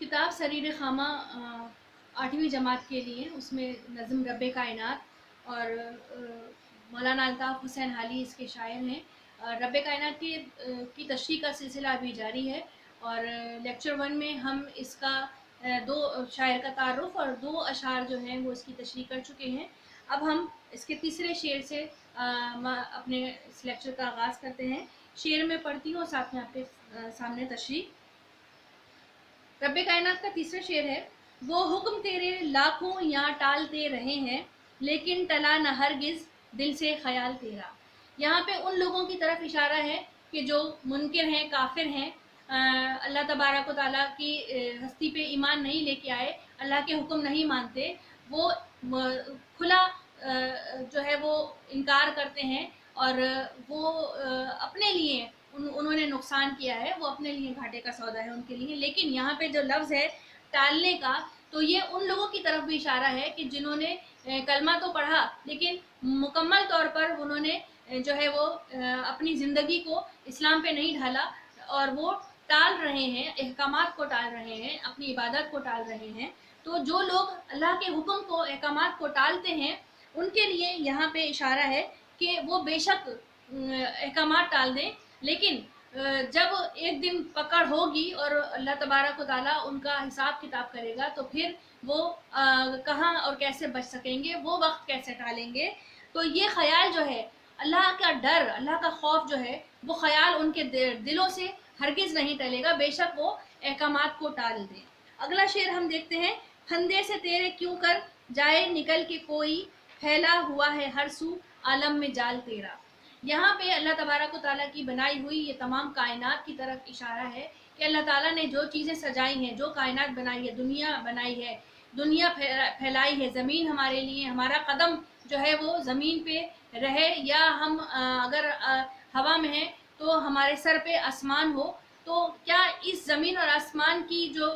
किताब सरीर खामा 8वीं जमात के लिए, उसमें नज़्म रब्बे कायनात और मौलाना अल्ताफ़ हुसैन हाली इसके शायर हैं। रब्बे कायनात की तशरीह का सिलसिला अभी जारी है और लेक्चर 1 में हम इसका 2 शायर का तारुफ और 2 अशार जो हैं वो इसकी तशरीह कर चुके हैं। अब हम इसके तीसरे शेर से अपने इस लेक्चर का आगाज़ करते हैं। शेर में पढ़ती हूँ और साथ में आपके सामने तशरीह। रब्बे कायनात का तीसरा शेर है। वो हुक्म तेरे लाखों यहाँ टालते रहे हैं, लेकिन टला न हरगिज़ दिल से ख्याल तेरा। यहाँ पे उन लोगों की तरफ इशारा है कि जो मुनकिर हैं, काफिर हैं, अल्लाह तबारक व तआला की हस्ती पे ईमान नहीं लेके आए, अल्लाह के हुक्म नहीं मानते, वो खुला जो है वो इनकार करते हैं और वो अपने लिए उन्होंने नुकसान किया है, वो अपने लिए घाटे का सौदा है उनके लिए। लेकिन यहाँ पे जो लफ्ज़ है टालने का, तो ये उन लोगों की तरफ भी इशारा है कि जिन्होंने कलमा तो पढ़ा लेकिन मुकम्मल तौर पर उन्होंने जो है वो अपनी ज़िंदगी को इस्लाम पे नहीं ढाला और वो टाल रहे हैं, अहकामात को टाल रहे हैं, अपनी इबादत को टाल रहे हैं। तो जो लोग अल्लाह के हुक्म को, अहकामात को टालते हैं, उनके लिए यहाँ पे इशारा है कि वो बेशक अहकामात टाल दें, लेकिन जब एक दिन पकड़ होगी और अल्लाह तबारक व तआला उनका हिसाब किताब करेगा, तो फिर वो कहाँ और कैसे बच सकेंगे, वो वक्त कैसे टालेंगे। तो ये ख्याल जो है, अल्लाह का डर, अल्लाह का खौफ जो है, वो ख्याल उनके दिलों से हरगिज़ नहीं टलेगा, बेशक वो अहकामात को टाल दें। अगला शेर हम देखते हैं। फंदे से तेरे क्यों कर जाए निकल के कोई, फैला हुआ है हर सू आलम में जाल तेरा। यहाँ पे अल्लाह तबारक व तआला की बनाई हुई ये तमाम कायनात की तरफ इशारा है कि अल्लाह ताला ने जो चीज़ें सजाई हैं, जो कायनात बनाई है, दुनिया बनाई है, दुनिया फैलाई है, ज़मीन हमारे लिए, हमारा कदम जो है वो ज़मीन पे रहे या हम अगर हवा में हैं तो हमारे सर पे आसमान हो। तो क्या इस ज़मीन और आसमान की जो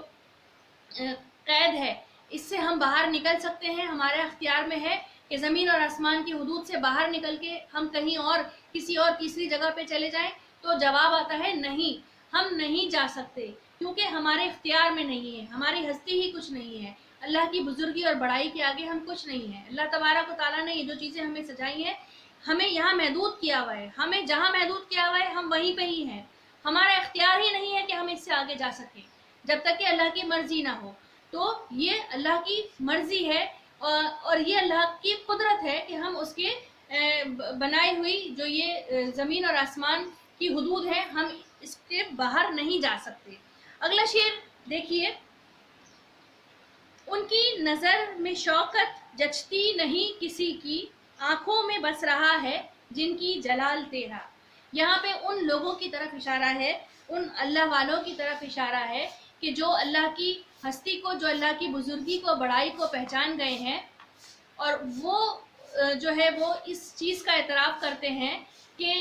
कैद है, इससे हम बाहर निकल सकते हैं? हमारे अख्तियार में है कि ज़मीन और आसमान की हुदूद से बाहर निकल के हम कहीं और किसी और तीसरी जगह पे चले जाएं? तो जवाब आता है नहीं, हम नहीं जा सकते, क्योंकि हमारे इख्तियार में नहीं है, हमारी हस्ती ही कुछ नहीं है, अल्लाह की बुजुर्गी और बड़ाई के आगे हम कुछ नहीं है। अल्लाह तबारक व तआला ने ये जो चीज़ें हमें सजाई हैं, हमें यहाँ महदूद किया हुआ है, हमें जहाँ महदूद किया हुआ है हम वहीं पे ही हैं। हमारा इख्तियार ही नहीं है कि हम इससे आगे जा सकें, जब तक कि अल्लाह की मर्जी ना हो। तो ये अल्लाह की मर्जी है और ये अल्लाह की कुदरत है कि हम उसके बनाई हुई जो ये ज़मीन और आसमान की हुदूद है, हम इसके बाहर नहीं जा सकते। अगला शेर देखिए। उनकी नज़र में शौकत जचती नहीं किसी की, आंखों में बस रहा है जिनकी जलाल तेरा। यहाँ पे उन लोगों की तरफ इशारा है, उन अल्लाह वालों की तरफ इशारा है कि जो अल्लाह की हस्ती को, जो अल्लाह की बुजुर्गी को, बड़ाई को पहचान गए हैं और वो जो है वो इस चीज़ का एतराफ़ करते हैं कि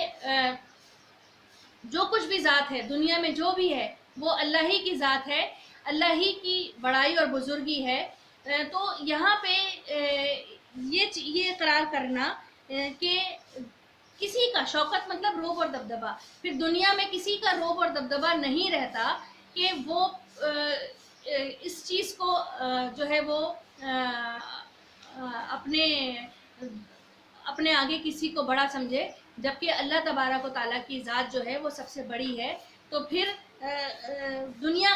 जो कुछ भी ज़ात है दुनिया में, जो भी है वो अल्लाह ही की ज़ात है, अल्लाह ही की बड़ाई और बुजुर्गी है। तो यहाँ पे ये इकरार करना कि किसी का शौकत मतलब रोब और दबदबा, फिर दुनिया में किसी का रोब और दबदबा नहीं रहता कि वो इस चीज़ को जो है वो अपने आगे किसी को बड़ा समझे, जबकि अल्लाह तबारक व तआला की ज़ात जो है वो सबसे बड़ी है। तो फिर दुनिया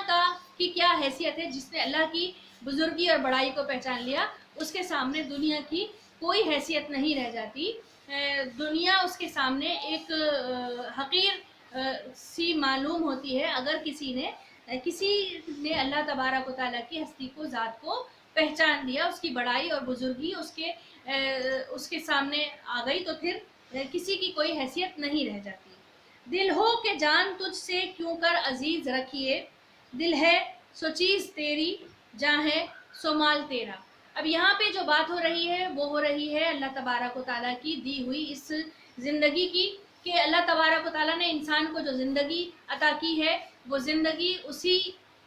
की क्या हैसियत है? जिसने अल्लाह की बुजुर्गी और बड़ाई को पहचान लिया, उसके सामने दुनिया की कोई हैसियत नहीं रह जाती। दुनिया उसके सामने एक हकीर सी मालूम होती है अगर किसी ने अल्लाह तबारक व तआला की हस्ती को, ज़ात को पहचान लिया, उसकी बड़ाई और बुजुर्गी उसके सामने आ गई, तो फिर किसी की कोई हैसियत नहीं रह जाती। दिल हो के जान तुझसे क्यों कर अजीज रखिए, दिल है सो चीज़ तेरी, जहाँ है सो माल तेरा। अब यहाँ पे जो बात हो रही है वो हो रही है अल्लाह तबारक व तआला की दी हुई इस ज़िंदगी की, कि अल्लाह तबारक व तआला ने इंसान को जो ज़िंदगी अता की है, वो ज़िंदगी उसी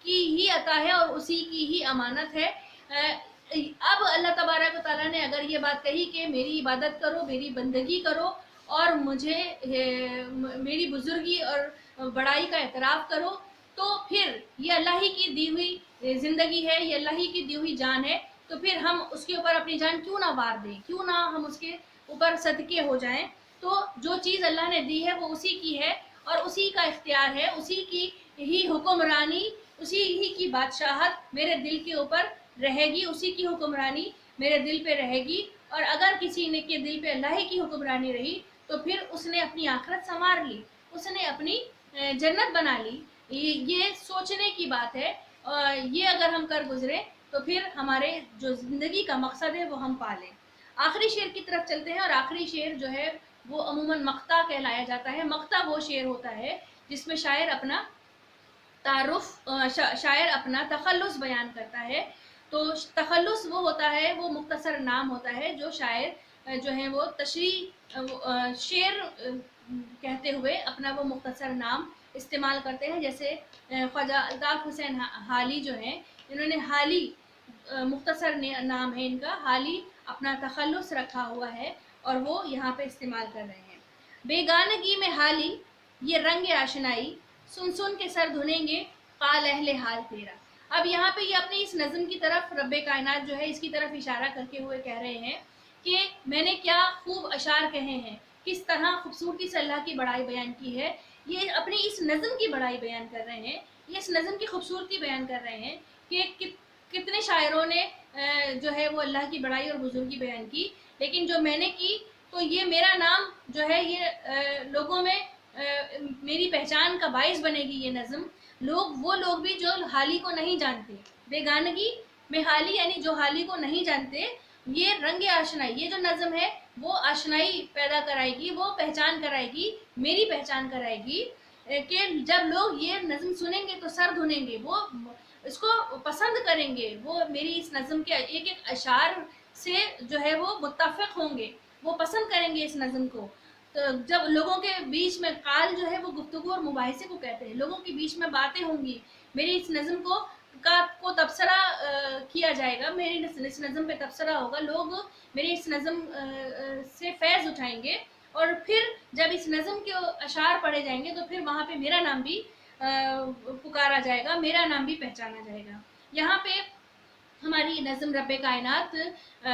की ही अता है और उसी की ही अमानत है। अब अल्लाह तबारक व तआला ने अगर ये बात कही कि मेरी इबादत करो, मेरी बंदगी करो और मुझे मेरी बुजुर्गी और बड़ाई का एतराफ़ करो, तो फिर ये अल्लाह ही की दी हुई ज़िंदगी है, ये अल्लाह ही की दी हुई जान है, तो फिर हम उसके ऊपर अपनी जान क्यों ना वार दें, क्यों ना हम उसके ऊपर सदके हो जाएं। तो जो चीज़ अल्लाह ने दी है वो उसी की है और उसी का इख्तियार है, उसी की ही हुक्मरानी, उसी ही की बादशाहत मेरे दिल के ऊपर रहेगी, उसी की हुक्मरानी मेरे दिल पे रहेगी। और अगर किसी ने के दिल पे अल्लाह की हुक्मरानी रही तो फिर उसने अपनी आखिरत संवार ली, उसने अपनी जन्नत बना ली। ये सोचने की बात है। ये अगर हम कर गुजरे तो फिर हमारे जो ज़िंदगी का मकसद है वो हम पा लें। आखिरी शेर की तरफ चलते हैं और आखिरी शेर जो है वो अमूमन मक्ता कहलाया जाता है। मक्ता वो शेर होता है जिसमें शायर अपना शायर अपना तखल्लुस बयान करता है। तो तखल्लुस वो होता है, वो मुख्तसर नाम होता है जो शायर जो है वो शेर कहते हुए अपना वो मुख्तसर नाम इस्तेमाल करते हैं। जैसे ख्वाजा अल्ताफ़ हुसैन हाली जो हैं, इन्होंने हाली मुख्तसर नाम है इनका, हाली अपना तखल्लुस रखा हुआ है और वो यहाँ पे इस्तेमाल कर रहे हैं। बेगानगी में हाली ये रंग आशनाई, सुन सुन के सर धुनेंगे काल अहले हाल तेरा। अब यहाँ पे ये अपनी इस नज़म की तरफ रब्बे कायनात जो है इसकी तरफ इशारा करके हुए कह रहे हैं कि मैंने क्या खूब अशार कहे हैं, किस तरह खूबसूरती से अल्लाह की बड़ाई बयान की है। ये अपनी इस नज़म की बड़ाई बयान कर रहे हैं, ये इस नज़म की खूबसूरती बयान कर रहे हैं कि कितने शायरों ने जो है वो अल्लाह की बड़ाई और बुजुर्गी बयान की, लेकिन जो मैंने की तो ये मेरा नाम जो है ये लोगों में मेरी पहचान का बाइस बनेगी ये नज़म। वो लोग भी जो हाली को नहीं जानते, बेगानगी में हाली यानी जो हाली को नहीं जानते, ये रंग आशनाई, ये जो नज़म है वो आशनाई पैदा कराएगी, वो पहचान कराएगी, मेरी पहचान कराएगी कि जब लोग ये नज़म सुनेंगे तो सर धुनेंगे, वो इसको पसंद करेंगे, वो मेरी इस नज़म के एक एक अशार से जो है वो मुत्तफ़िक़ होंगे, वो पसंद करेंगे इस नज़म को। तो जब लोगों के बीच में काल जो है वो गुफ्तगू और मुबाहिसे को कहते हैं, लोगों के बीच में बातें होंगी, मेरी इस नज़म को तबसरा किया जाएगा, मेरी इस नज़म पे तबसरा होगा, लोग मेरी इस नज़म से फैज़ उठाएंगे और फिर जब इस नज़म के अशार पढ़े जाएंगे तो फिर वहाँ पे मेरा नाम भी पुकारा जाएगा, मेरा नाम भी पहचाना जाएगा। यहाँ पे हमारी नज़म रब्बे कायनात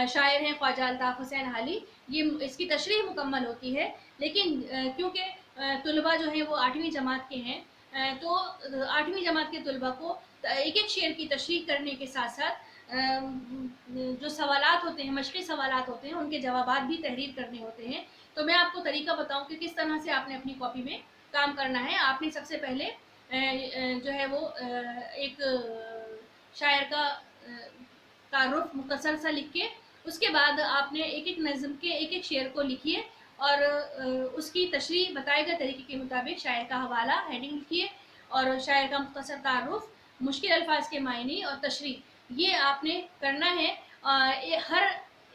शायर हैं ख्वाजा अल्ताफ़ हुसैन हाली, ये इसकी तशरीह मुकम्मल होती है, लेकिन क्योंकि तुलबा जो हैं वो 8वीं जमात के हैं, तो 8वीं जमात के तुलबा को एक एक शेर की तशरीह करने के साथ साथ जो सवालात होते हैं, मशक़ी सवालात होते हैं, उनके जवाबात भी तहरीर करने होते हैं। तो मैं आपको तरीका बताऊं कि किस तरह से आपने अपनी कॉपी में काम करना है। आपने सबसे पहले जो है वो एक शायर का तारुफ मुख्तसर सा लिख के, उसके बाद आपने एक एक नज़म के एक एक शेर को लिखिए और उसकी तशरीह बताए गए तरीके के मुताबिक शायर का हवाला हेडिंग लिखिए और शायर का मुख्तसर तारुफ, मुश्किल अल्फाज के मायने और तशरीह, ये आपने करना है। हर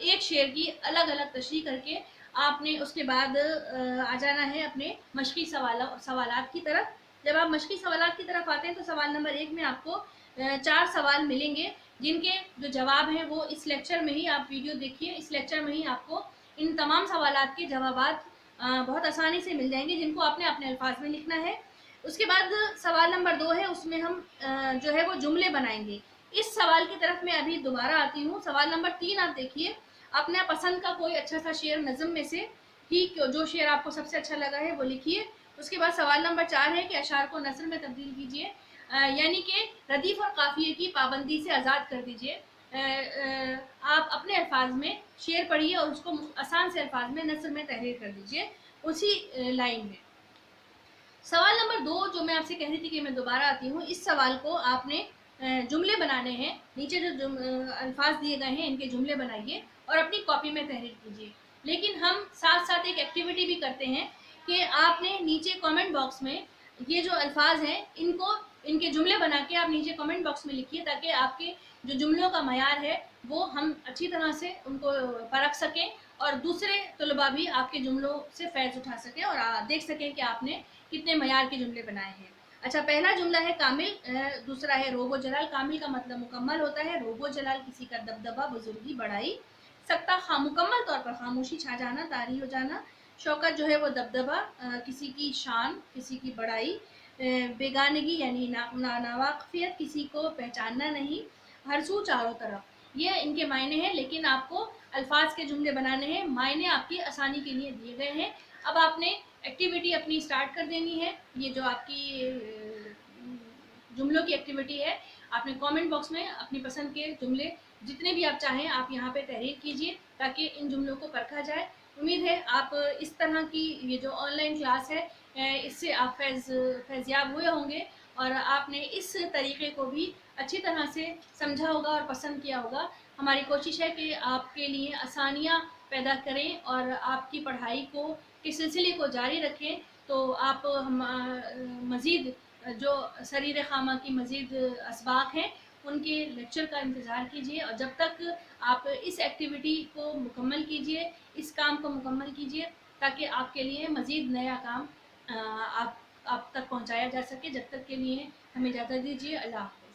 एक शेर की अलग अलग तशरीह करके आपने उसके बाद आ जाना है अपने मशक़ी सवालात की तरफ। जब आप मशक़ी सवालात की तरफ आते हैं तो सवाल नंबर 1 में आपको 4 सवाल मिलेंगे, जिनके जो जवाब हैं वो इस लेक्चर में ही, आप वीडियो देखिए, इस लेक्चर में ही आपको इन तमाम सवालात के जवाबात बहुत आसानी से मिल जाएंगे, जिनको आपने अपने अल्फाज में लिखना है। उसके बाद सवाल नंबर 2 है, उसमें हम जो है वो जुमले बनाएंगे। इस सवाल की तरफ मैं अभी दोबारा आती हूँ। सवाल नंबर 3 आप देखिए, अपने पसंद का कोई अच्छा सा शेर नज़म में से ही जो शेर आपको सबसे अच्छा लगा है वो लिखिए। उसके बाद सवाल नंबर 4 है कि अशार को नस्र में तब्दील कीजिए, यानी कि रदीफ़ और काफ़िये की पाबंदी से आज़ाद कर दीजिए। आप अपने अल्फाज में शेर पढ़िए और उसको आसान से अल्फाज में नस्र में तहरीर कर दीजिए उसी लाइन में। सवाल नंबर 2 जो मैं आपसे कह रही थी कि मैं दोबारा आती हूँ, इस सवाल को आपने जुमले बनाने हैं, नीचे जो अल्फाज दिए गए हैं इनके जुमले बनाइए और अपनी कॉपी में तहरीर कीजिए। लेकिन हम साथ साथ एक एक्टिविटी भी करते हैं कि आपने नीचे कमेंट बॉक्स में ये जो अल्फाज हैं इनके जुमले बना के आप नीचे कमेंट बॉक्स में लिखिए, ताकि आपके जो जुमलों का मयार है वो हम अच्छी तरह से उनको परख सकें और दूसरे तलबा भी आपके जुमलों से फ़ैज़ उठा सकें और देख सकें कि आपने कितने मयार के जुमले बनाए हैं। अच्छा, पहला जुमला है कामिल, दूसरा है रोबो जलाल। कामिल का मतलब मुकम्मल होता है, रोबो जलाल किसी का दबदबा, बुजुर्गी, बड़ाई। सकता मुकम्मल तौर पर खामोशी छा जाना, तारी हो जाना। शौकत जो है वो दबदबा, किसी की शान, किसी की बड़ाई। बेगानगी यानी नावाकफियत, किसी को पहचानना नहीं, हर सू चारों तरफ, ये इनके मायने हैं। लेकिन आपको अल्फाज के जुमले बनाने हैं, मायने आपकी आसानी के लिए दिए गए हैं। अब आपने एक्टिविटी अपनी स्टार्ट कर देनी है। ये जो आपकी जुमलों की एक्टिविटी है, आपने कमेंट बॉक्स में अपनी पसंद के जुमले जितने भी आप चाहें आप यहाँ पे तहरीर कीजिए, ताकि इन जुमलों को परखा जाए। उम्मीद है आप इस तरह की ये जो ऑनलाइन क्लास है इससे आप फैज़याब हुए होंगे, और आपने इस तरीक़े को भी अच्छी तरह से समझा होगा और पसंद किया होगा। हमारी कोशिश है कि आपके लिए आसानियाँ पैदा करें और आपकी पढ़ाई के सिलसिले को जारी रखें। तो आप मज़ीद जो सरीर ख़ामा की मज़ीद असबाक हैं उनके लेक्चर का इंतज़ार कीजिए, और जब तक आप इस एक्टिविटी को मुकम्मल कीजिए, इस काम को मुकम्मल कीजिए, ताकि आपके लिए मज़ीद नया काम आप तक पहुंचाया जा सके। जब तक के लिए हमें इजाज़त दीजिए। अल्लाह हाफ़िज़।